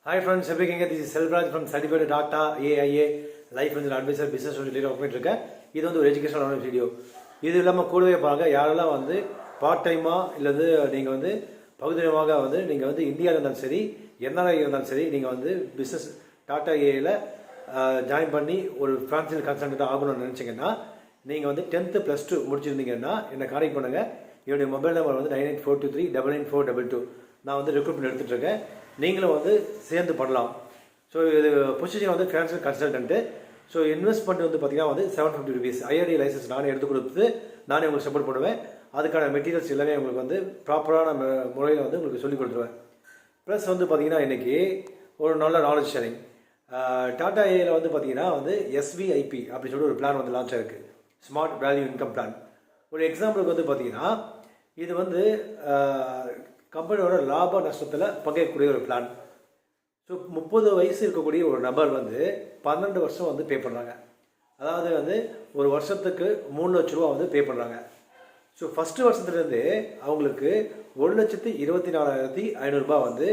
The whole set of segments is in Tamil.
Hi friends, எப்படி இருக்கீங்க? This is Selvraj from Certified Data AIA Life Advisor Business Leader work பண்ணிட்டு இருக்கேன். இது வந்து ஒரு எஜுகேஷனல் வீடியோ. இது இல்லாமல் கூடவே பாருங்க யாரெல்லாம் வந்து பார்ட் டைமாக இல்லது நீங்கள் வந்து பகுதியமாக வந்து நீங்கள் வந்து இந்தியாவில் இருந்தாலும் சரி என்ஆர்ஐ இருந்தாலும் சரி நீங்கள் வந்து பிஸ்னஸ் டாட்டா ஏஐயில் ஜாயின் பண்ணி ஒரு ஃபினான்ஷியல் கன்சல்டன்ட் ஆகணும்னு நினச்சிங்கன்னா நீங்கள் வந்து 10th +2 முடிச்சிருந்தீங்கன்னா என்னை கான்டெக்ட் பண்ணுங்கள். என்னுடைய மொபைல் நம்பர் வந்து 9842399422. நான் வந்து ரெக்ரூட்மெண்ட் எடுத்துகிட்டு இருக்கேன். நீங்களும் வந்து சேர்ந்து பண்ணலாம். ஸோ இது பொசிஷன் வந்து ஃபினான்ஷியல் கன்சல்டன்ட்டு. ஸோ இன்வெஸ்ட்மெண்ட் வந்து பார்த்தீங்கன்னா வந்து 750 rupees ஐஆர்டி லைசன்ஸ் நானே எடுத்து கொடுத்து நானே உங்களுக்கு சப்போர்ட் பண்ணுவேன். அதுக்கான மெட்டீரியல்ஸ் எல்லாமே உங்களுக்கு வந்து ப்ராப்பரான முறையில் வந்து உங்களுக்கு சொல்லிக் கொடுத்துருவேன். ப்ளஸ் வந்து பார்த்தீங்கன்னா இன்றைக்கி ஒரு நல்ல நாலேஜ் ஷேரிங் டாடா ஏயில் வந்து பார்த்தீங்கன்னா வந்து எஸ்விஐபி அப்படின்னு சொல்லிட்டு ஒரு பிளான் வந்து லான்ச் ஆயிருக்கு. Smart value income plan. ஒரு எக்ஸாம்பிளுக்கு வந்து பார்த்தீங்கன்னா இது வந்து கம்பெனியோட லாப நஷ்டத்தில் பங்கேற்கக்கூடிய ஒரு பிளான். ஸோ 30 வயசு இருக்கக்கூடிய ஒரு நபர் வந்து 12 வருஷம் வந்து பே பண்ணுறாங்க. அதாவது வந்து ஒரு வருஷத்துக்கு 3 லட்ச ரூபா வந்து பே பண்ணுறாங்க. ஸோ ஃபஸ்ட்டு வருஷத்துலேருந்து அவங்களுக்கு 1,24,500 ரூபா வந்து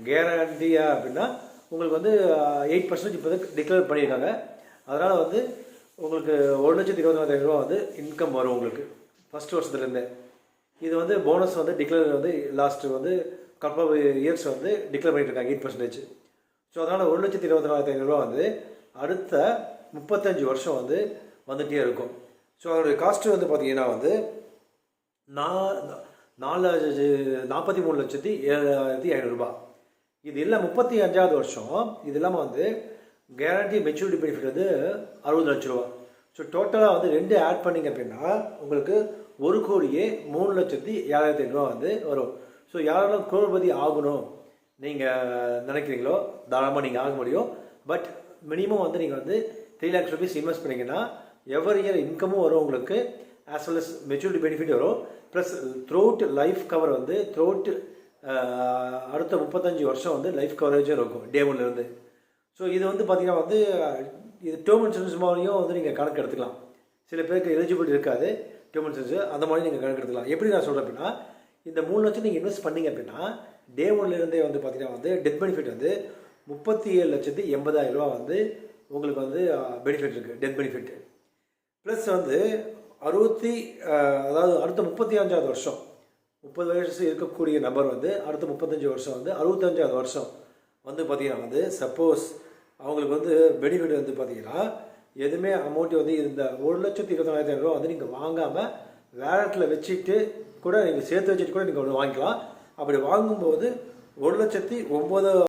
கேரண்டியாக அப்படின்னா உங்களுக்கு வந்து 8% இப்போ டிக்ளேர் பண்ணியிருக்காங்க. அதனால் வந்து உங்களுக்கு 1,24,500 ரூபா வந்து இன்கம் வரும் உங்களுக்கு ஃபஸ்ட்டு வருஷத்துலேருந்து. இது வந்து போனஸ் வந்து டிக்ளேர் வந்து லாஸ்ட்டு வந்து கப்பல் இயர்ஸ் வந்து டிக்ளேர் பண்ணிட்டு இருக்காங்க 8%. ஸோ அதனால் 1,24,500 ரூபா வந்து அடுத்த 35 வருஷம் வந்து வந்துகிட்டே இருக்கும். ஸோ அதோடைய காஸ்ட்டு வந்து பார்த்தீங்கன்னா வந்து 43,07,500 ரூபா. இது இல்லை 35வது வருஷம் இது இல்லாமல் வந்து கேரண்டி மெச்சூரிட்டி பெனிஃபிட் வந்து 60 லட்ச ரூபா. ஸோ டோட்டலாக வந்து 2 ஆட் பண்ணிங்க அப்படின்னா உங்களுக்கு 1,03,07,500 ரூபா வந்து வரும். ஸோ யாரெல்லாம் குரோர்பதி ஆகணும் நீங்கள் நினைக்கிறீங்களோ தாராளமாக நீங்கள் ஆக முடியும். பட் மினிமம் வந்து நீங்கள் வந்து 3 lakhs rupees இன்வெஸ்ட் பண்ணிங்கன்னா எவ்ரி இயர் இன்கமும் வரும் உங்களுக்கு, as well as maturity benefit வரும். ப்ளஸ் த்ரூஅவுட் லைஃப் கவர் வந்து த்ரூஅவுட் அடுத்த 35 வருஷம் வந்து லைஃப் கவரேஜும் இருக்கும் டே 1லேருந்து. ஸோ இது வந்து பார்த்திங்கன்னா வந்து இது டேர்ம் இன்சூரன்ஸ் மாதிரியும் வந்து நீங்கள் கணக்கு எடுத்துக்கலாம். சில பேருக்கு எலிஜிபிலிட்டி இருக்காது டேர்ம் இன்சூரன்ஸ், அந்த மாதிரி நீங்கள் கணக்கு எடுத்துக்கலாம். எப்படி நான் சொல்கிறேன் அப்படின்னா இந்த 3 லட்சம் நீங்கள் இன்வெஸ்ட் பண்ணிங்க அப்படின்னா டே 1லேருந்தே வந்து பார்த்தீங்கன்னா வந்து டெத் பெனிஃபிட் வந்து 37,80,000 ரூபா வந்து உங்களுக்கு வந்து பெனிஃபிட் இருக்குது, டெத் பெனிஃபிட். ப்ளஸ் வந்து அதாவது அடுத்த 35வது வருஷம் 30 வயசு இருக்கக்கூடிய நபர் வந்து அடுத்த 35 வருஷம் வந்து 65வது வருஷம் வந்து பார்த்தீங்கன்னா வந்து சப்போஸ் அவங்களுக்கு வந்து பெனிஃபிட் வந்து பார்த்தீங்கன்னா எதுவுமே அமௌண்ட் வந்து இந்த 1,24,500 ரூபா வந்து நீங்கள் வாங்காமல் வேலட்டில் வச்சுட்டு கூட நீங்கள் சேர்த்து வச்சுட்டு கூட நீங்கள் ஒன்று வாங்கிக்கலாம். அப்படி வாங்கும்போது 1,09,000